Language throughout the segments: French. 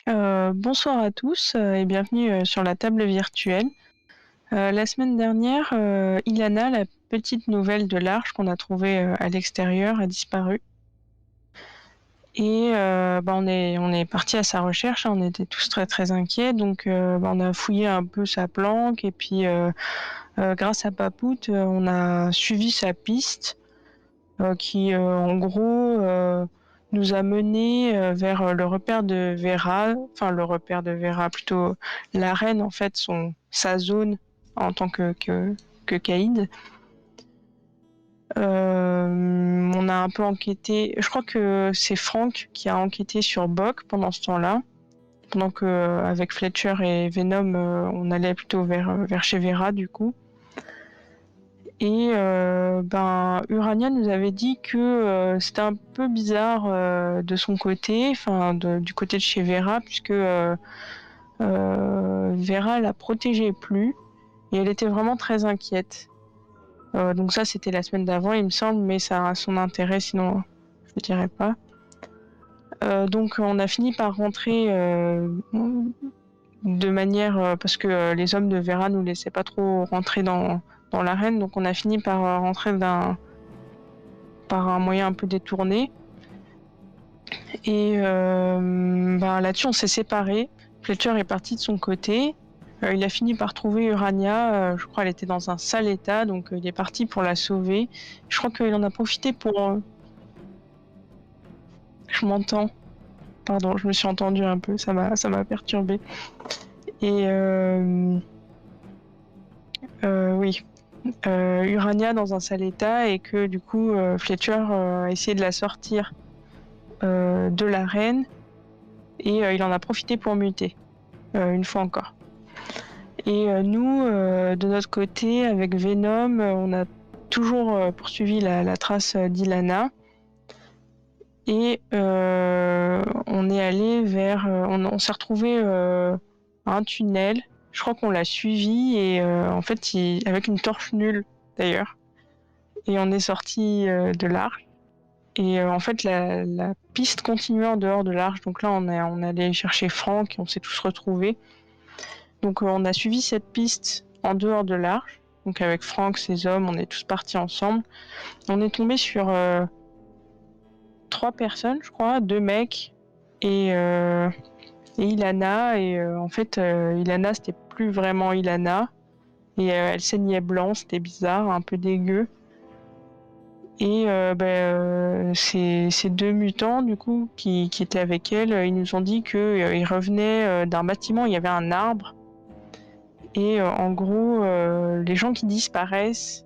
Bonsoir à tous, et bienvenue, sur la table virtuelle. La semaine dernière, Ilana, la petite nouvelle de l'arche qu'on a trouvée, à l'extérieur, a disparu et on est partis à sa recherche, hein. On était tous très, très inquiets donc on a fouillé un peu sa planque et puis, grâce à Papout, on a suivi sa piste, qui, en gros, nous a menés, vers, le repère de Vera, enfin le repère de Vera, plutôt l'arène en fait, sa zone en tant que caïd. On a un peu enquêté, je crois que c'est Frank qui a enquêté sur Bock pendant ce temps-là, pendant que avec Fletcher et Venom, on allait plutôt vers chez Vera du coup. Et Urania nous avait dit que c'était un peu bizarre de son côté, enfin du côté de chez Vera, puisque Vera la protégeait plus et elle était vraiment très inquiète. Donc ça, c'était la semaine d'avant, il me semble, mais ça a son intérêt, sinon je ne dirais pas. Donc on a fini par rentrer de manière parce que les hommes de Vera nous laissaient pas trop rentrer dans l'arène, donc on a fini par rentrer par un moyen un peu détourné. Et là-dessus, on s'est séparés. Fletcher est parti de son côté. Il a fini par trouver Urania. Je crois qu'elle était dans un sale état, donc il est parti pour la sauver. Je crois qu'il en a profité pour... Je m'entends. Pardon, je me suis entendue un peu. Ça m'a perturbée. Et oui. Urania dans un sale état et que du coup, Fletcher a essayé de la sortir de l'arène et il en a profité pour muter. Une fois encore. Et nous, de notre côté, avec Venom, on a toujours poursuivi la trace d'Ilana. Et on est allé vers... on s'est retrouvé à un tunnel. Je crois qu'on l'a suivi et en fait, avec une torche nulle d'ailleurs. Et on est sorti de l'arche. Et en fait, la piste continuait en dehors de l'arche. Donc là, on est allé chercher Franck et on s'est tous retrouvés. Donc on a suivi cette piste en dehors de l'arche. Donc avec Franck, ses hommes, on est tous partis ensemble. On est tombé sur 3 personnes, je crois, 2 mecs et Ilana. Et en fait, Ilana, c'était plus vraiment Ilana. Et elle saignait blanc, c'était bizarre, un peu dégueu. Et ces 2 mutants, du coup, qui étaient avec elle, ils nous ont dit qu'ils revenaient d'un bâtiment, il y avait un arbre. Et en gros, les gens qui disparaissent,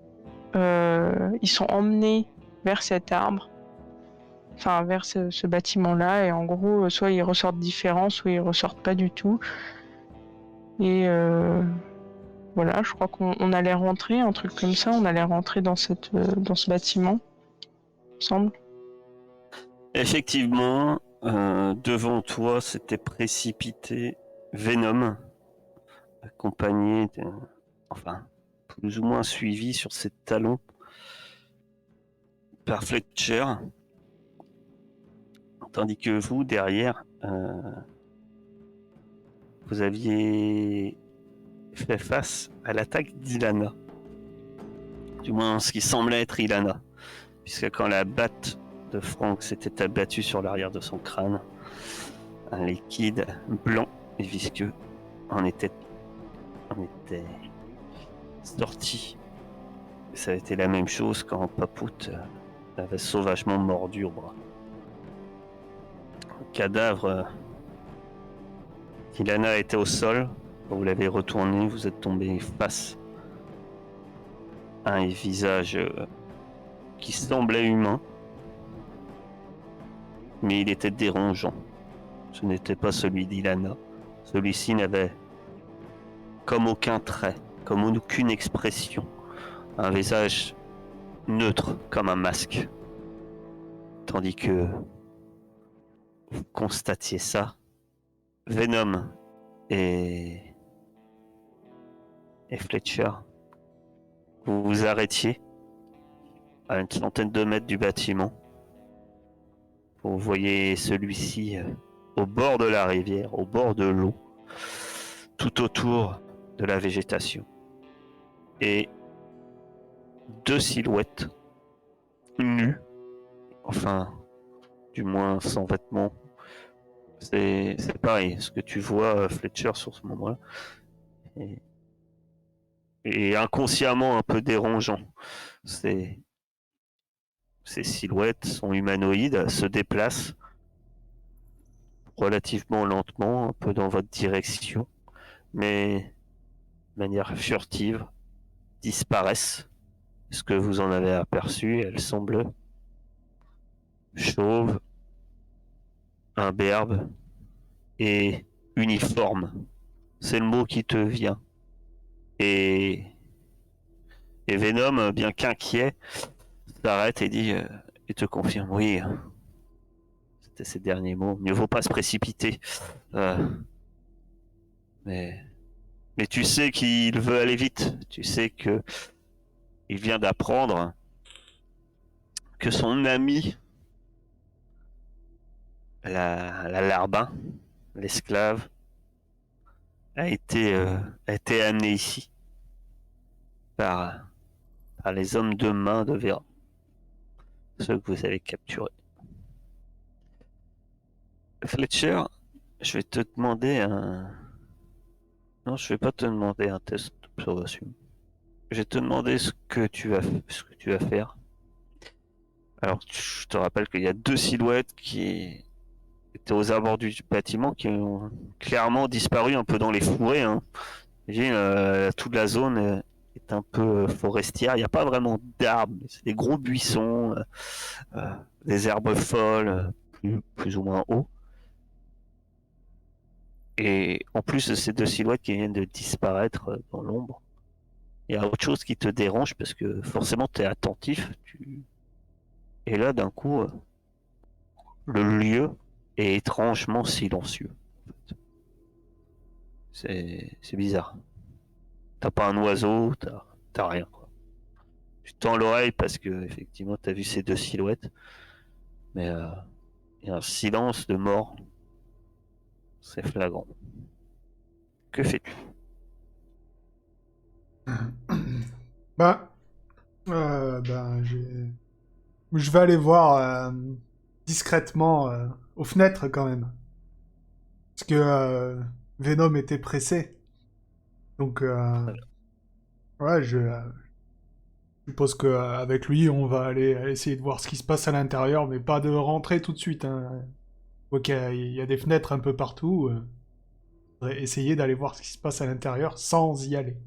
ils sont emmenés vers cet arbre, enfin vers ce bâtiment-là, et en gros, soit ils ressortent différents, soit ils ressortent pas du tout. Et voilà, je crois qu'on allait rentrer, un truc comme ça, on allait rentrer dans ce bâtiment, il me semble. Effectivement, devant toi s'était précipité Venom, accompagné enfin, plus ou moins suivi sur ses talons par Fletcher, tandis que vous, derrière, vous aviez fait face à l'attaque d'Ilana. Du moins, ce qui semblait être Ilana, puisque quand la batte de Frank s'était abattue sur l'arrière de son crâne, un liquide blanc et visqueux en était sorti. Ça a été la même chose quand Papout l'avait sauvagement mordu au bras. Le cadavre d'Ilana était au sol. Quand vous l'avez retourné, vous êtes tombé face à un visage qui semblait humain, mais il était dérangeant. Ce n'était pas celui d'Ilana. Celui-ci n'avait comme aucun trait, comme aucune expression. Un visage neutre comme un masque. Tandis que vous constatiez ça, Venom et Fletcher, vous vous arrêtiez à une centaine de mètres du bâtiment. Vous voyez celui-ci au bord de la rivière, au bord de l'eau, tout autour de la végétation. Et 2 silhouettes nues, enfin, du moins sans vêtements. C'est pareil, ce que tu vois, Fletcher, sur ce moment-là. Et, et inconsciemment un peu dérangeant. Ces silhouettes sont humanoïdes, se déplacent relativement lentement, un peu dans votre direction, mais de manière furtive, disparaissent. Ce que vous en avez aperçu, elles semblent chauves, imberbes et uniformes. C'est le mot qui te vient. Et, et Venom, bien qu'inquiet, s'arrête et dit et te confirme, oui, c'était ses derniers mots. Mieux vaut pas se précipiter. Euh, mais, mais tu sais qu'il veut aller vite. Tu sais que il vient d'apprendre que son ami, la Larbin, l'esclave, a été amené ici par, par les hommes de main de Vera, ceux que vous avez capturés. Fletcher, je vais te demander un... Non, je vais pas te demander un test d'observation. Je vais te demander ce que tu vas faire. Alors, je te rappelle qu'il y a 2 silhouettes qui étaient aux abords du bâtiment qui ont clairement disparu un peu dans les fourrés. Hein. Toute la zone est un peu forestière. Il n'y a pas vraiment d'arbres, c'est des gros buissons, des herbes folles, plus ou moins hauts. Et en plus de ces 2 silhouettes qui viennent de disparaître dans l'ombre, il y a autre chose qui te dérange parce que forcément tu es attentif. Et là, d'un coup, le lieu est étrangement silencieux. C'est bizarre. T'as pas un oiseau, t'as rien. Quoi. Tu tends l'oreille parce que effectivement t'as vu ces 2 silhouettes, mais il y a un silence de mort. C'est flagrant. Que fais-tu? Ben, je vais aller voir discrètement aux fenêtres quand même. Parce que Venom était pressé. Donc, ouais, je suppose qu'avec lui, on va aller essayer de voir ce qui se passe à l'intérieur, mais pas de rentrer tout de suite. Hein. Ok, il y a des fenêtres un peu partout. Faudrait essayer d'aller voir ce qui se passe à l'intérieur sans y aller.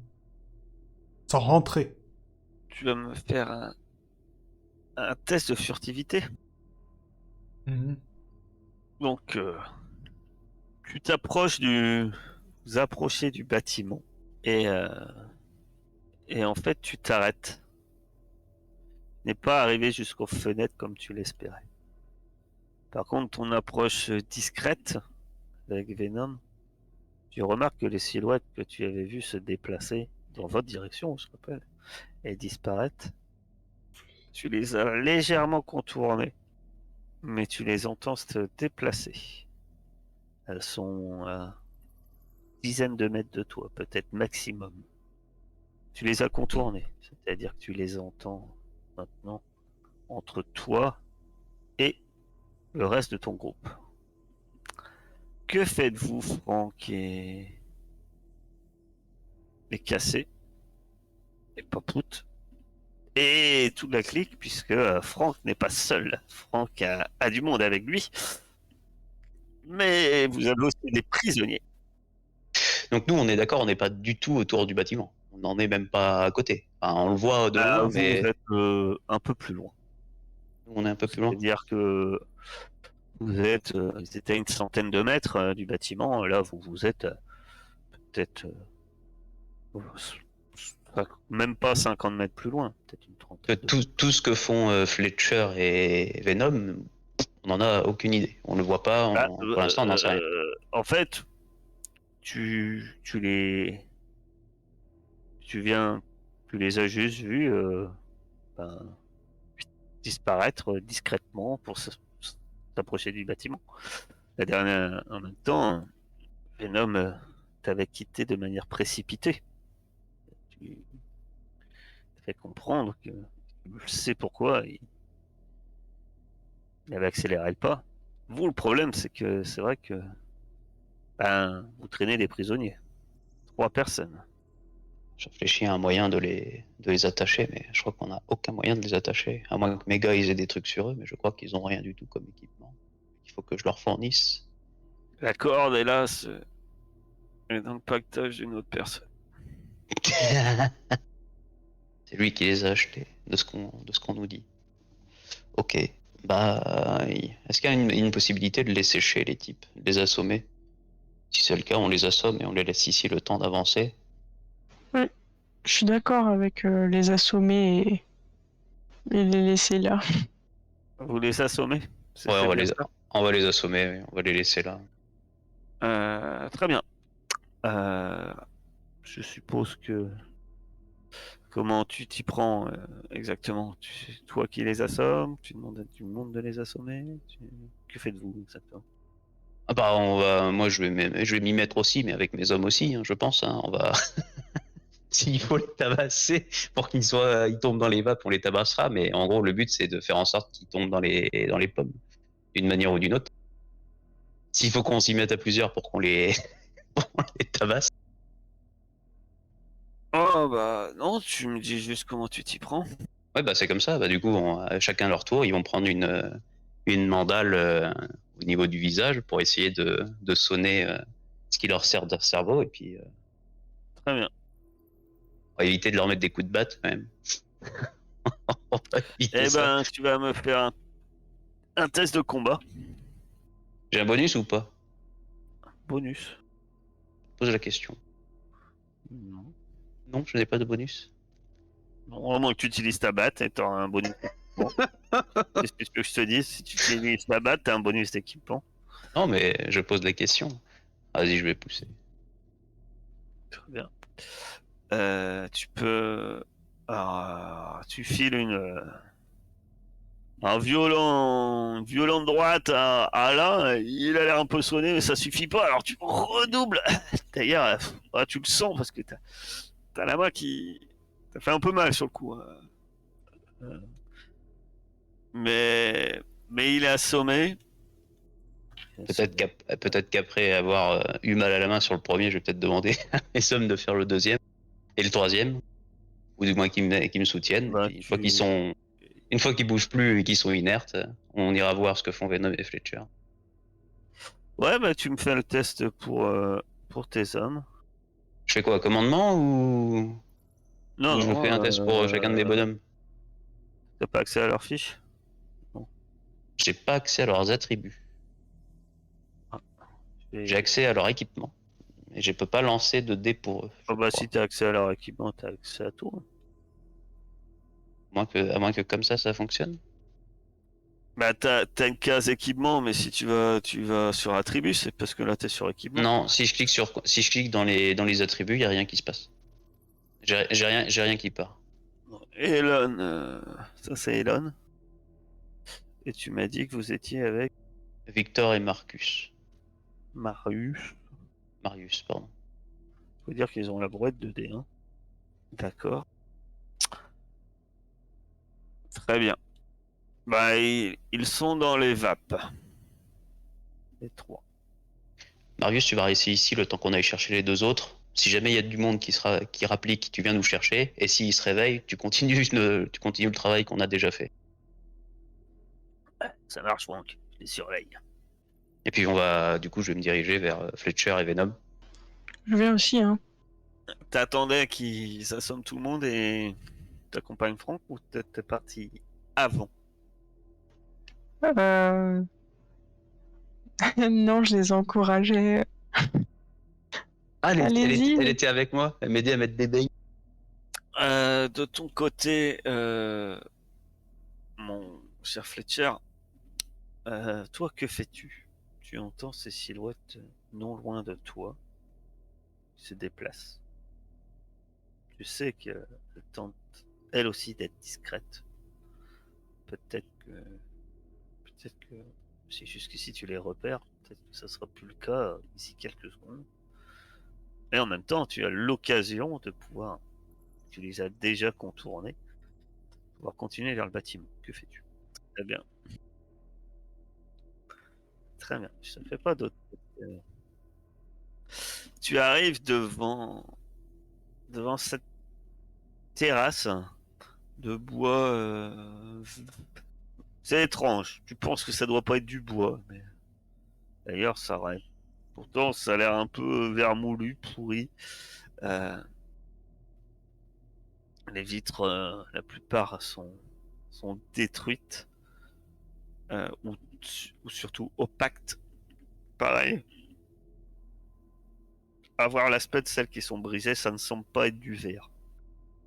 Sans rentrer. Tu vas me faire un test de furtivité. Mhm. Donc, tu t'approches vous approchez du bâtiment et, euh, et en fait tu t'arrêtes. Tu n'es pas arrivé jusqu'aux fenêtres comme tu l'espérais. Par contre, ton approche discrète avec Venom, tu remarques que les silhouettes que tu avais vues se déplacer dans votre direction, je rappelle, et disparaître, tu les as légèrement contournées, mais tu les entends se déplacer. Elles sont à dizaines de mètres de toi, peut-être maximum. Tu les as contournées, c'est-à-dire que tu les entends maintenant entre toi et le reste de ton groupe. Que faites-vous, Franck et Cassé et Papout et toute la clique, puisque Franck n'est pas seul. Franck a du monde avec lui, mais vous avez aussi des prisonniers. Donc nous, on est d'accord, on n'est pas du tout autour du bâtiment. On n'en est même pas à côté. Enfin, on le voit de loin, Vous, mais vous êtes un peu plus loin. nous, on est un peu plus loin. C'est-à-dire que vous êtes à une centaine de mètres du bâtiment. Là, vous êtes peut-être même pas 50 mètres plus loin, peut-être une Que trentaine de tout ce que font Fletcher et Venom, on n'en a aucune idée. On le voit pas, Bah, pour l'instant, on n'en sait rien. en fait, tu les, tu viens, tu les as juste vus ben, disparaître discrètement pour s'approcher du bâtiment. La dernière, en même temps, Venom t'avait quitté de manière précipitée. Tu t'as fait comprendre que je sais pourquoi il avait accéléré le pas. Vous, le problème, c'est que c'est vrai que ben, vous traînez des prisonniers. 3 personnes. Je réfléchis à un moyen de les attacher, mais je crois qu'on n'a aucun moyen de les attacher. À moins que mes gars ils aient des trucs sur eux, mais je crois qu'ils ont rien du tout comme équipement. Il faut que je leur fournisse. La corde, hélas, est dans le pactage d'une autre personne. C'est lui qui les a achetés, de ce qu'on nous dit. Ok. Bah, est-ce qu'il y a une possibilité de les sécher, les types, de les assommer? Si c'est le cas, on les assomme et on les laisse ici le temps d'avancer. Ouais, je suis d'accord avec les assommer et les laisser là. Vous les assommez? Ce Ouais, serait bien ça. on va les assommer, oui, on va les laisser là. Très bien. Euh, je suppose que... Comment tu t'y prends exactement? Toi qui les assommes, tu demandes de les assommer? Que faites-vous exactement? Ah bah, moi je vais m'y mettre aussi, mais avec mes hommes aussi, hein, je pense. Hein, on va, s'il faut les tabasser pour ils tombent dans les vapes, on les tabassera. Mais en gros, le but c'est de faire en sorte qu'ils tombent dans les pommes, d'une manière ou d'une autre. S'il faut qu'on s'y mette à plusieurs pour qu'on les, pour qu'on les tabasse. Oh bah non, tu me dis juste comment tu t'y prends. Ouais, bah c'est comme ça. Bah du coup, chacun leur tour, ils vont prendre une mandale au niveau du visage pour essayer de sonner ce qui leur sert de cerveau et puis Très bien. on va éviter de leur mettre des coups de batte quand même. On va éviter Eh ça. ben, tu vas me faire un test de combat. J'ai un bonus ou pas? Bonus. Pose la question. Non. Non, je n'ai pas de bonus. Bon, au moins que tu utilises ta batte et t'auras un bonus d'équipement. Qu'est-ce que tu veux que je te dise? Si tu utilises ta batte, t'as un bonus d'équipement. Non, mais je pose la question. Vas-y, je vais pousser. Très bien. Tu peux... Alors, tu files un violent de droite à Alain, il a l'air un peu sonné, mais ça suffit pas, alors tu redoubles. D'ailleurs, tu le sens parce que t'as la main qui... T'as fait un peu mal sur le coup. Euh, mais il est assommé. Peut-être qu'après avoir eu mal à la main sur le premier, je vais peut-être demander à mes hommes de faire le deuxième et le troisième, ou du moins qu'ils me soutiennent. Et Bah, puis une fois qu'ils bougent plus et qu'ils sont inertes, on ira voir ce que font Venom et Fletcher. Ouais, bah tu me fais le test pour tes hommes. Je fais quoi, commandement Non, ou je non, fais un test pour chacun de mes bonhommes? t'as pas accès à leur fiche? Non. J'ai pas accès à leurs attributs. Ah, J'ai accès à leur équipement. Mais je peux pas lancer de dés pour eux, Oh je bah crois. si t'as accès à leur équipement, t'as accès à tout. À moins que comme ça fonctionne. Bah t'as une case équipement, mais si tu vas sur attribut, c'est parce que là t'es sur équipement. Non, si je clique dans les attributs, il y a rien qui se passe. J'ai rien qui part. Bon, Elon, ça c'est Elon. Et tu m'as dit que vous étiez avec Victor et Marcus. Marius. Marius, pardon. Faut dire qu'ils ont la brouette de D1. D'accord. Très bien. Bah ils sont dans les vapes. Les trois. Marius, tu vas rester ici le temps qu'on aille chercher les deux autres. Si jamais il y a du monde qui rapplique, tu viens nous chercher. Et s'il se réveille, tu continues le travail qu'on a déjà fait. Ça marche, Franck. Je les surveille. Et puis du coup, je vais me diriger vers Fletcher et Venom. Je viens aussi, hein. T'attendais qu'ils assomment tout le monde et t'accompagnes Franck ou t'es parti avant? Euh... non, je les encourageais. Ah, Allez-y. elle était avec moi. Elle m'aidait à mettre des billes. De ton côté, mon cher Fletcher, toi, que fais-tu? Tu entends ces silhouettes non loin de toi qui se déplacent. Tu sais qu'elle tente, elle aussi, d'être discrète. Peut-être que C'est juste que si tu les repères, peut-être que ça sera plus le cas d'ici quelques secondes. Et en même temps, tu as l'occasion de pouvoir, tu les as déjà contournés, pouvoir continuer vers le bâtiment. Que fais-tu? Très bien. Très bien. Ça ne fait pas d'autre. Tu arrives devant cette terrasse de bois. C'est étrange. Tu penses que ça doit pas être du bois, mais d'ailleurs, ça aurait. Pourtant, ça a l'air un peu vermoulu, pourri. Euh, Les vitres, la plupart sont détruites ou surtout opaques. Pareil. À voir l'aspect de celles qui sont brisées, ça ne semble pas être du verre.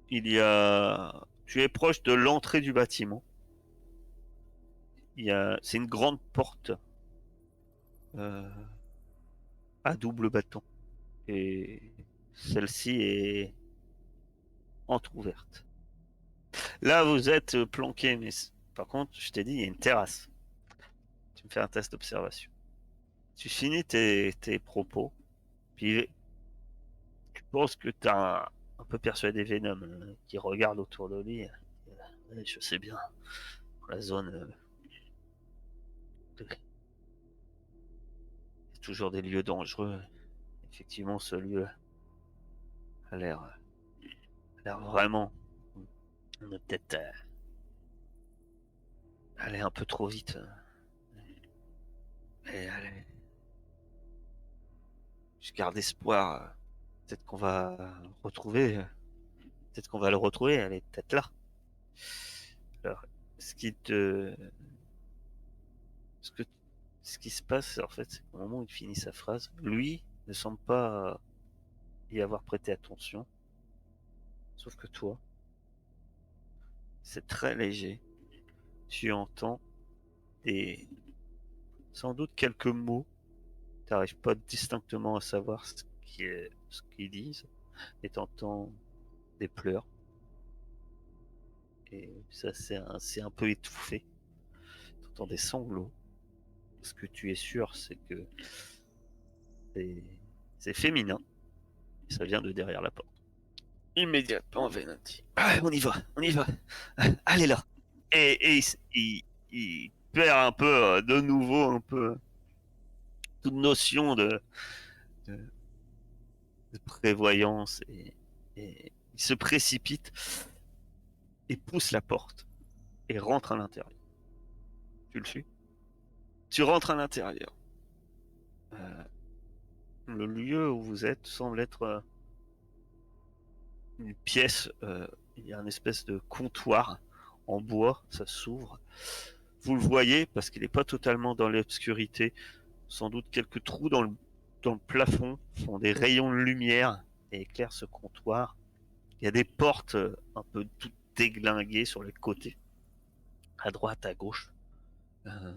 Tu es proche de l'entrée du bâtiment. C'est une grande porte euh, à double bâton. Et celle-ci est entrouverte. Là, vous êtes planqué, mais par contre, je t'ai dit, il y a une terrasse. Tu me fais un test d'observation. Tu finis tes propos, puis tu penses que tu as un peu persuadé Venom qui regarde autour de lui. Ouais, je sais bien, la zone, il y a toujours des lieux dangereux. Effectivement, ce lieu a l'air vraiment. On est peut-être allé un peu trop vite. Mais allez, je garde espoir. Peut-être qu'on va retrouver. Peut-être qu'on va le retrouver. Elle est peut-être là. Alors, ce qui te. Ce, que... ce qui se passe, en fait, c'est qu'au moment où il finit sa phrase, lui ne semble pas y avoir prêté attention. Sauf que toi, c'est très léger. Tu entends des. Sans doute quelques mots. Tu n'arrives pas distinctement à savoir ce qu'ils disent. Et tu entends des pleurs. Et ça, c'est un peu étouffé. Tu entends des sanglots. Ce que tu es sûr, c'est que c'est féminin. Et ça vient de derrière la porte. Immédiatement, Venom dit on y va, on y va. Allez là. Et il perd un peu, de nouveau, un peu toute notion de, de prévoyance. Et il se précipite et pousse la porte et rentre à l'intérieur. Tu le suis? Tu rentres à l'intérieur. Euh, le lieu où vous êtes semble être une pièce. Il y a une espèce de comptoir en bois, ça s'ouvre. Vous le voyez parce qu'il n'est pas totalement dans l'obscurité. Sans doute quelques trous dans le plafond font des rayons de lumière et éclairent ce comptoir. Il y a des portes un peu toutes déglinguées sur les côtés, à droite, à gauche. Euh,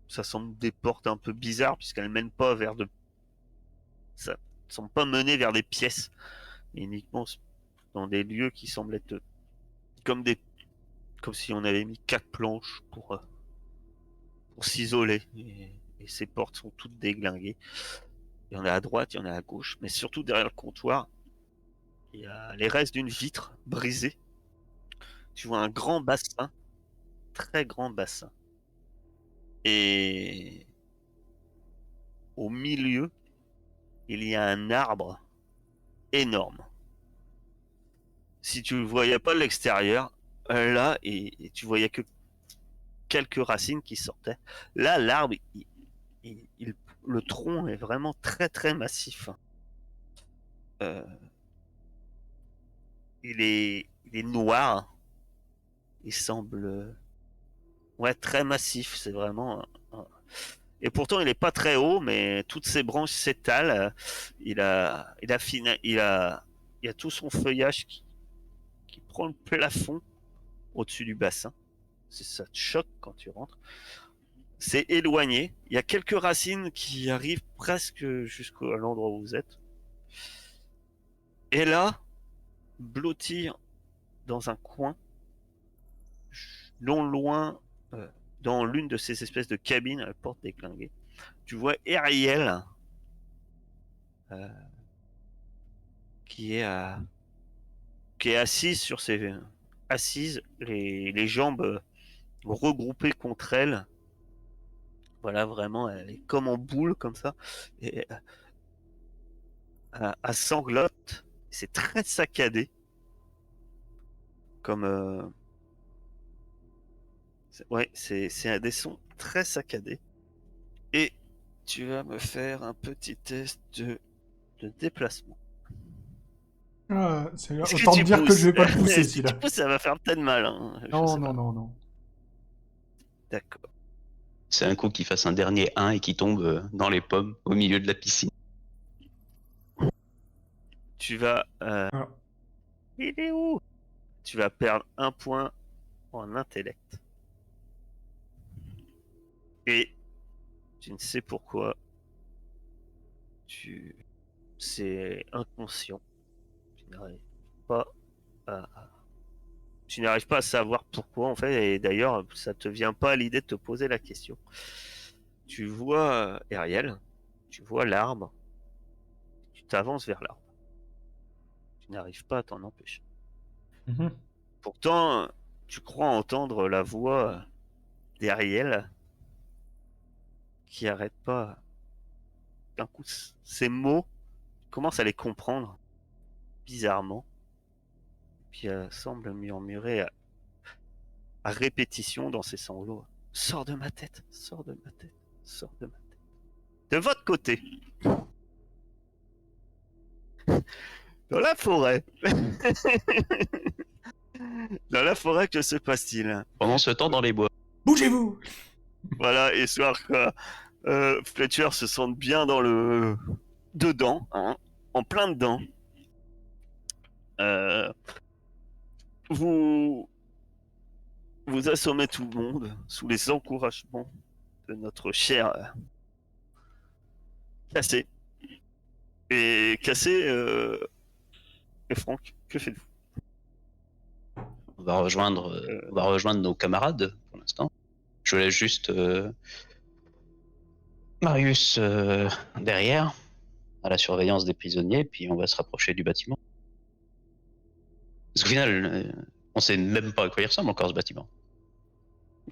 Ça semble des portes un peu bizarres puisqu'elles mènent pas vers de. Ça ne semble pas mener vers des pièces, mais uniquement dans des lieux qui semblent être comme des, comme si on avait mis 4 planches pour s'isoler. Et ces portes sont toutes déglinguées. Il y en a à droite, il y en a à gauche, mais surtout derrière le comptoir, il y a les restes d'une vitre brisée. Tu vois un grand bassin, très grand bassin. Et au milieu, il y a un arbre énorme. Si tu ne le voyais pas de l'extérieur, là, et tu voyais que quelques racines qui sortaient. Là, l'arbre, le tronc est vraiment très très massif. Euh, il est noir. Il semble, ouais, très massif. C'est vraiment. Et pourtant, il n'est pas très haut, mais toutes ses branches s'étalent. Il y a tout son feuillage qui prend le plafond au-dessus du bassin. Ça te choque quand tu rentres. C'est éloigné. Il y a quelques racines qui arrivent presque jusqu'à l'endroit où vous êtes. Et là, blottir dans un coin, non loin de dans l'une de ces espèces de cabines à la porte déclinguée, tu vois Ariel qui est assise sur ses les jambes regroupées contre elle. Voilà, vraiment, elle est comme en boule comme ça, et à sanglote. C'est très saccadé, comme ouais, c'est des sons très saccadés. Et tu vas me faire un petit test de déplacement. Ah, Est-ce que autant te tu dire que je pousses? vais pas le pousser, Si tu celui-là. pousses, ça va faire peut-être mal, hein. Je Non, sais non, pas. non, non. D'accord. C'est un coup qu'il fasse un dernier 1 et qu'il tombe dans les pommes au milieu de la piscine. Tu vas. Alors, Il est où? Tu vas perdre un point en intellect. Et tu ne sais pourquoi. C'est inconscient. Tu n'arrives pas à. Tu n'arrives pas à savoir pourquoi en fait, et d'ailleurs, ça te vient pas à l'idée de te poser la question. Tu vois Ariel, tu vois l'arbre, tu t'avances vers l'arbre. Tu n'arrives pas à t'en empêcher. mhm. Pourtant, tu crois entendre la voix d'Ariel qui arrête pas. D'un coup, ces mots, tu commences à les comprendre bizarrement, puis elle semble murmurer à répétition dans ses sanglots. Sors de ma tête, sors de ma tête, sors de ma tête. De votre côté, dans la forêt. Dans la forêt, que se passe-t-il? Pendant ce temps, dans les bois. Bougez-vous! Voilà, histoire que Fletcher se sente bien dans le dedans, hein, en plein dedans. Euh, vous vous assommez tout le monde sous les encouragements de notre cher Cassé. Et Cassé et Franck, que faites-vous? On va rejoindre nos camarades pour l'instant. Je laisse juste Marius derrière, à la surveillance des prisonniers, puis on va se rapprocher du bâtiment. Parce qu'au final, on sait même pas à quoi il ressemble encore ce bâtiment.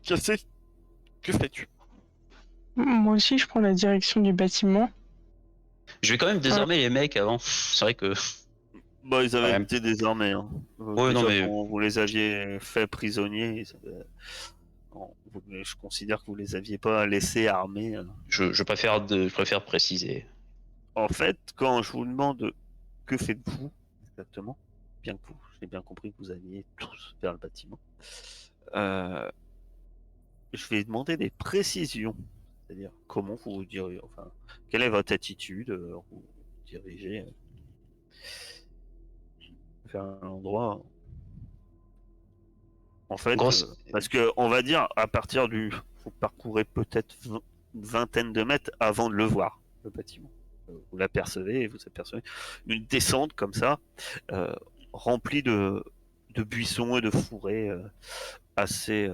Cassé, que fais-tu? Moi aussi, je prends la direction du bâtiment. Je vais quand même désarmer les mecs avant. C'est vrai que. Bah, ils avaient Ouais. été désarmés. Hein. Ouais, Déjà, non, mais quand vous les aviez fait prisonniers, je considère que vous les aviez pas laissés armés. je préfère préciser. En fait, quand je vous demande que faites-vous exactement, bien que j'ai bien compris que vous alliez tous vers le bâtiment, euh, je vais demander des précisions. C'est-à-dire comment vous vous dirigez, enfin, quelle est votre attitude, vous vous dirigez vers un endroit. En fait, Grosse. parce que on va dire à partir vous parcourez peut-être une vingtaine de mètres avant de le voir, le bâtiment. Vous l'apercevez et vous apercevez une descente comme ça, euh, remplie de buissons et de fourrés assez,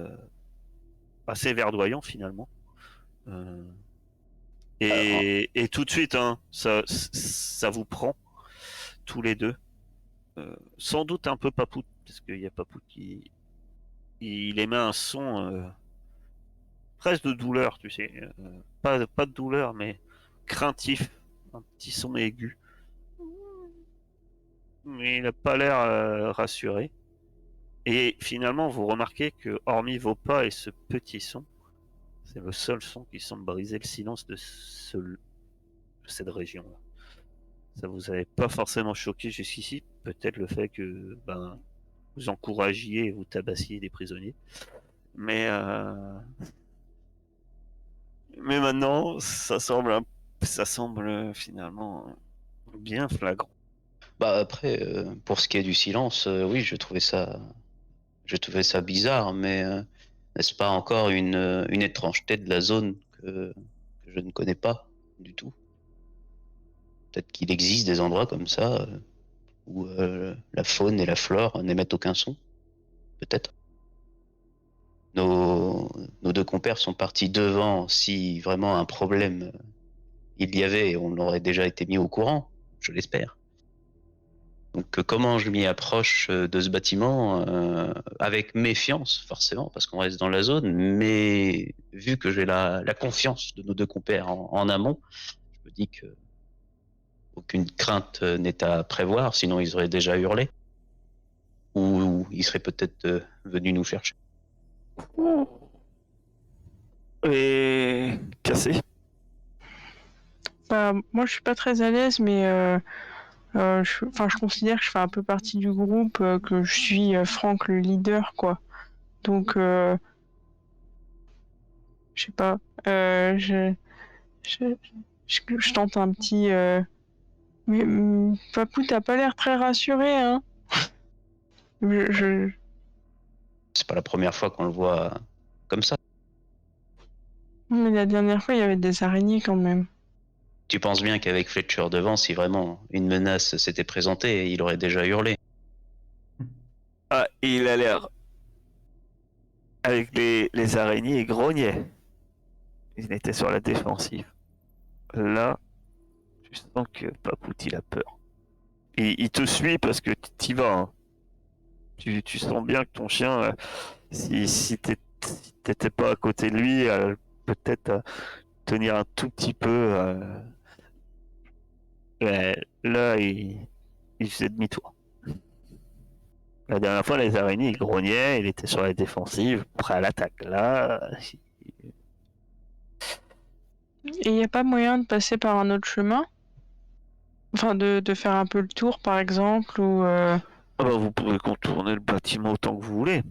assez verdoyants finalement. Euh, Alors, et tout de suite, hein, ça vous prend tous les deux. Sans doute un peu Papout, parce qu'il y a Papout qui il émet un son presque de douleur, tu sais. Pas de douleur, mais craintif. Un petit son aigu. Mais il n'a pas l'air rassuré. Et finalement, vous remarquez que, hormis vos pas et ce petit son, c'est le seul son qui semble briser le silence de cette région-là. Ça vous avait pas forcément choqué jusqu'ici. Peut-être le fait que vous encouragiez et vous tabassiez des prisonniers. Mais maintenant, ça semble finalement bien flagrant. bah après, pour ce qui est du silence, oui, je trouvais ça bizarre, mais n'est-ce pas encore une étrangeté de la zone que je ne connais pas du tout? Peut-être qu'il existe des endroits comme ça où la faune et la flore n'émettent aucun son, peut-être. nos deux compères sont partis devant si vraiment un problème il y avait, on aurait déjà été mis au courant, je l'espère. Donc comment je m'y approche de ce bâtiment avec méfiance forcément parce qu'on reste dans la zone, mais vu que j'ai la confiance de nos deux compères en amont, je me dis que aucune crainte n'est à prévoir, sinon ils auraient déjà hurlé ou ils seraient peut-être venus nous chercher. Et cassé. Bah, moi, je suis pas très à l'aise, mais je considère que je fais un peu partie du groupe, que je suis Franck le leader, quoi. Donc, je sais pas. Je, je tente un petit. Mais Papou, t'as pas l'air très rassuré, hein. Je... C'est pas la première fois qu'on le voit comme ça. Mais la dernière fois, il y avait des araignées quand même. Tu penses bien qu'avec Fletcher devant, si vraiment une menace s'était présentée, il aurait déjà hurlé. Ah, il a l'air. Avec les araignées, il grognait. Il était sur la défensive. Là, tu sens que Papout, il a peur. Et il te suit parce que t'y vas. Hein. Tu sens bien que ton chien, si t'étais pas à côté de lui, peut-être tenir un tout petit peu. Là, il faisait demi-tour. La dernière fois, les araignées, il grognait, il était sur la défensive, prêt à l'attaque. Là, Et il n'y a pas moyen de passer par un autre chemin? Enfin, de faire un peu le tour, par exemple, ou... ah bah, vous pouvez contourner le bâtiment autant que vous voulez.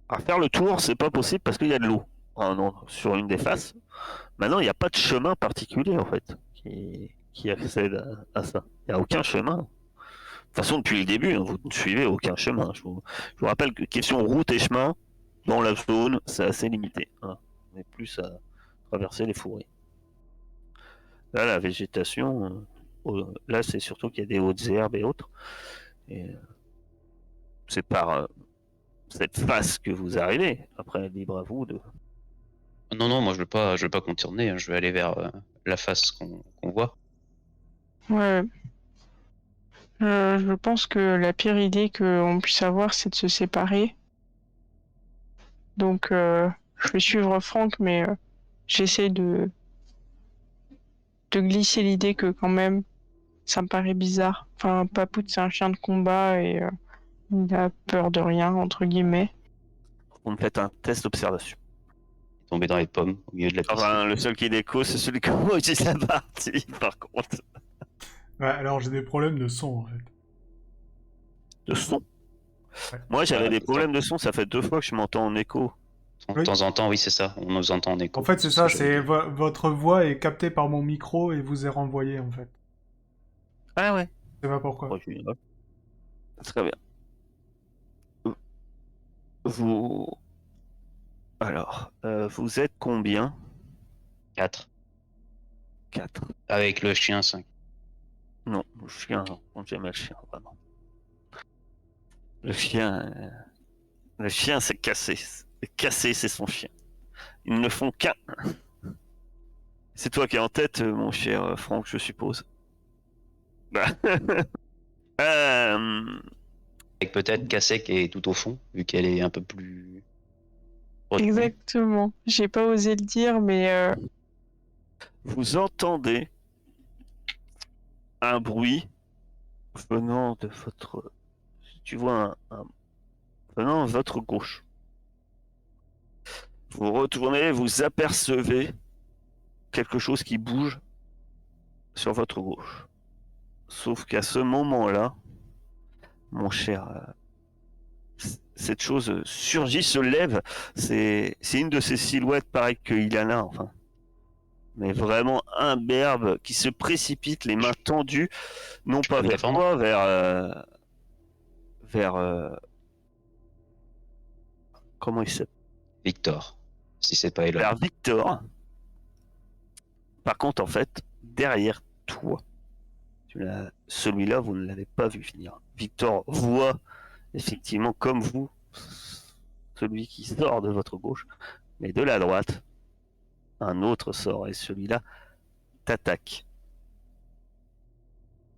À faire le tour, c'est pas possible parce qu'il y a de l'eau. Ah non, sur une des faces. Maintenant, il n'y a pas de chemin particulier en fait qui accède à ça. Il n'y a aucun chemin. De toute façon, depuis le début, hein, vous ne suivez aucun chemin. Je vous rappelle que question route et chemin, dans la zone, c'est assez limité. Hein. On est plus à traverser les forêts. Là, la végétation, là, c'est surtout qu'il y a des hautes herbes et autres. Et c'est par cette face que vous arrivez. Après, libre à vous de. Non, non, moi je veux pas contourner, hein, je veux aller vers la face qu'on voit. Ouais. Je pense que la pire idée qu'on puisse avoir, c'est de se séparer. Donc, je vais suivre Franck, mais j'essaie de glisser l'idée que quand même, ça me paraît bizarre. Enfin, Papout, c'est un chien de combat et il a peur de rien, entre guillemets. Vous me faites un test d'observation. Tomber dans les pommes au milieu de la piste. Enfin, le seul qui déco, c'est celui que moi j'ai la partie, par contre. Ouais, alors j'ai des problèmes de son en fait. De son. Ouais. Moi, j'avais Ouais, des problèmes de son, ça fait 2 fois que je m'entends en écho. De temps en temps, oui, c'est ça, on nous entend en écho. En fait, c'est ça, Ce que j'avais c'est dit. votre voix est captée par mon micro et vous est renvoyée en fait. Ah ouais. Je sais pas pourquoi. Oh, très bien. Vous. Alors, vous êtes combien 4. 4. Avec le chien, 5. Non, le chien, on dit jamais le chien, vraiment. Le chien, c'est cassé. Cassé, c'est son chien. Ils ne font qu'un. C'est toi qui es en tête, mon cher Franck, je suppose. Bah. Avec peut-être Cassé qui est tout au fond, vu qu'elle est un peu plus. retenue. Exactement. J'ai pas osé le dire, mais Vous entendez un bruit venant de votre. Tu vois venant de votre gauche. Vous retournez, vous apercevez quelque chose qui bouge sur votre gauche. Sauf qu'à ce moment-là, mon cher, cette chose surgit, se lève. C'est une de ces silhouettes pareilles que Ilana, enfin. Mais vraiment imberbe, qui se précipite, les mains tendues, non pas peux me vers défendre toi, vers comment il s'appelle? Victor, si c'est pas Elon. Vers Victor. Par contre, en fait, derrière toi, celui-là, vous ne l'avez pas vu finir. Victor voit, effectivement, comme vous, celui qui sort de votre gauche, mais de la droite, un autre sort, et celui-là t'attaque.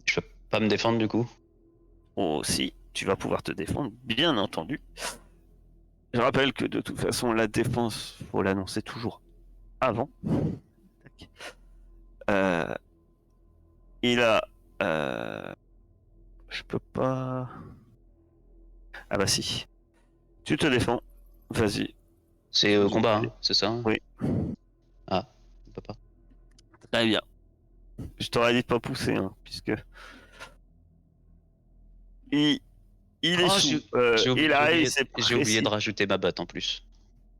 Je peux pas me défendre du coup. Aussi, tu vas pouvoir te défendre, bien entendu. Je rappelle que de toute façon, la défense, faut l'annoncer toujours avant. Tac. Il a... je peux pas... Ah bah si. Tu te défends. Vas-y. C'est combat, hein, c'est ça? Oui. Ah, on peut pas. Très bien. Je t'aurais dit de pas pousser, hein, puisque... Il Oh, échoue. j'ai oublié de rajouter ma batte en plus.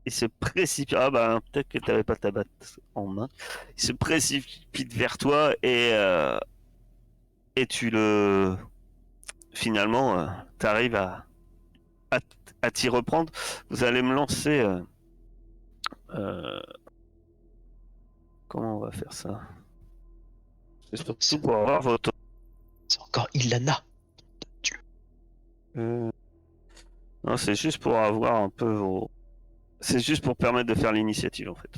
Il se précipite. Ah bah peut-être que t'avais pas ta batte en main. Il se précipite vers toi et tu le... Finalement, t'arrives à, à t'y reprendre. Vous allez me lancer... comment on va faire ça? C'est surtout pour avoir votre... C'est encore Ilana. Non, c'est juste pour avoir un peu vos... C'est juste pour permettre de faire l'initiative, en fait.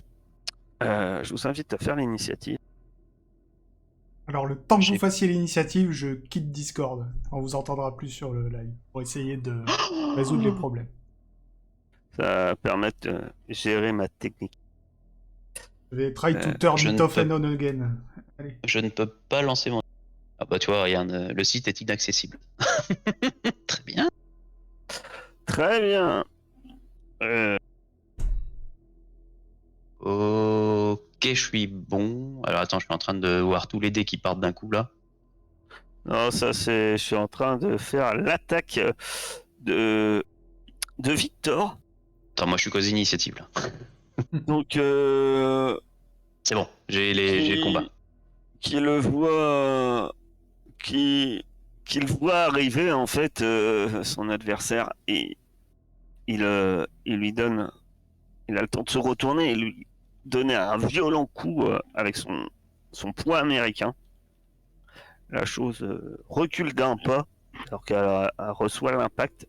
Je vous invite à faire l'initiative. Alors, le temps que J'ai- vous fassiez l'initiative, je quitte Discord. On vous entendra plus sur le live pour essayer de résoudre les problèmes. Ça va permettre de gérer ma technique. Je vais try to turn je it ne off peux- and on again. Allez. Je ne peux pas lancer mon. Ah bah tu vois, regarde, le site est inaccessible. Très bien. Très bien. Ok, je suis bon. Alors attends, je suis en train de voir tous les dés qui partent d'un coup là. Non, ça c'est... Je suis en train de faire l'attaque de Victor. Attends, moi je suis cause initiative là. Donc, C'est bon, j'ai le combat. qui le voit... Qu'il voit arriver, en fait, son adversaire, et il lui donne... Il a le temps de se retourner et lui donner un violent coup avec son poing américain. La chose recule d'un pas alors qu'elle reçoit l'impact.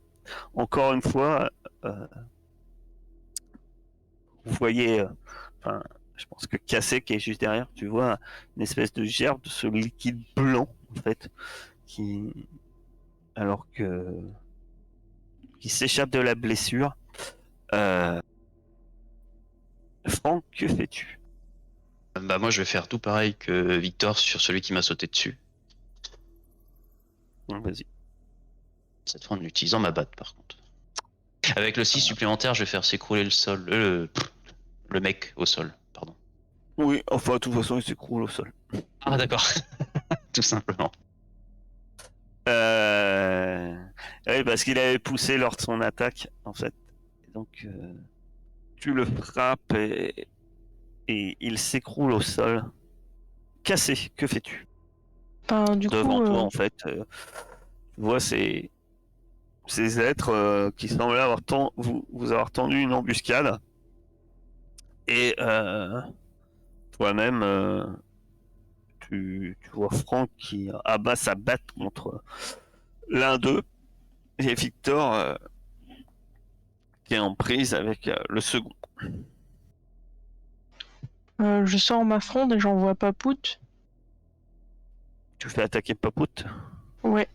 Encore une fois, vous voyez, je pense que Cassé qui est juste derrière, tu vois une espèce de gerbe de ce liquide blanc en fait, qui alors que qui s'échappe de la blessure. Franck, que fais-tu? Bah moi je vais faire tout pareil que Victor sur celui qui m'a sauté dessus. Vas-y. Cette fois en utilisant ma batte par contre. Avec le 6 supplémentaire, je vais faire s'écrouler le sol. Le mec au sol, pardon. Oui, enfin de toute façon il s'écroule au sol. Ah d'accord. Tout simplement. Oui, parce qu'il avait poussé lors de son attaque, en fait. Et donc, tu le frappes et il s'écroule au sol. Cassé, que fais-tu? Ben, du Devant coup, toi, en fait, tu vois ces êtres qui semblent avoir vous avoir tendu une embuscade. Et toi-même, tu vois Franck qui abat sa batte contre l'un d'eux. Et Victor qui est en prise avec le second. je sors ma fronde et j'envoie Papout. Tu fais attaquer Papout. Ouais.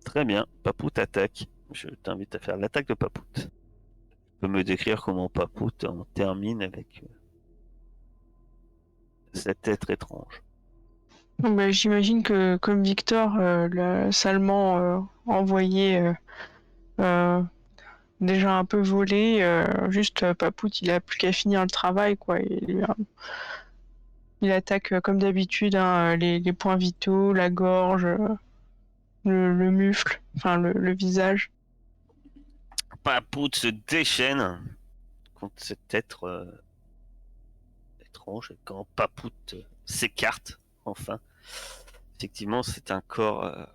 Très bien, Papout attaque. Je t'invite à faire l'attaque de Papout. Tu peux me décrire comment Papout en termine avec cet être étrange. Donc, bah, j'imagine que comme Victor l'a salement envoyé déjà un peu volé, juste Papout il a plus qu'à finir le travail quoi. Il attaque comme d'habitude hein, les points vitaux, la gorge, le mufle, enfin le visage. Papout se déchaîne contre cet être étrange. Et quand Papout s'écarte, enfin, effectivement, c'est un corps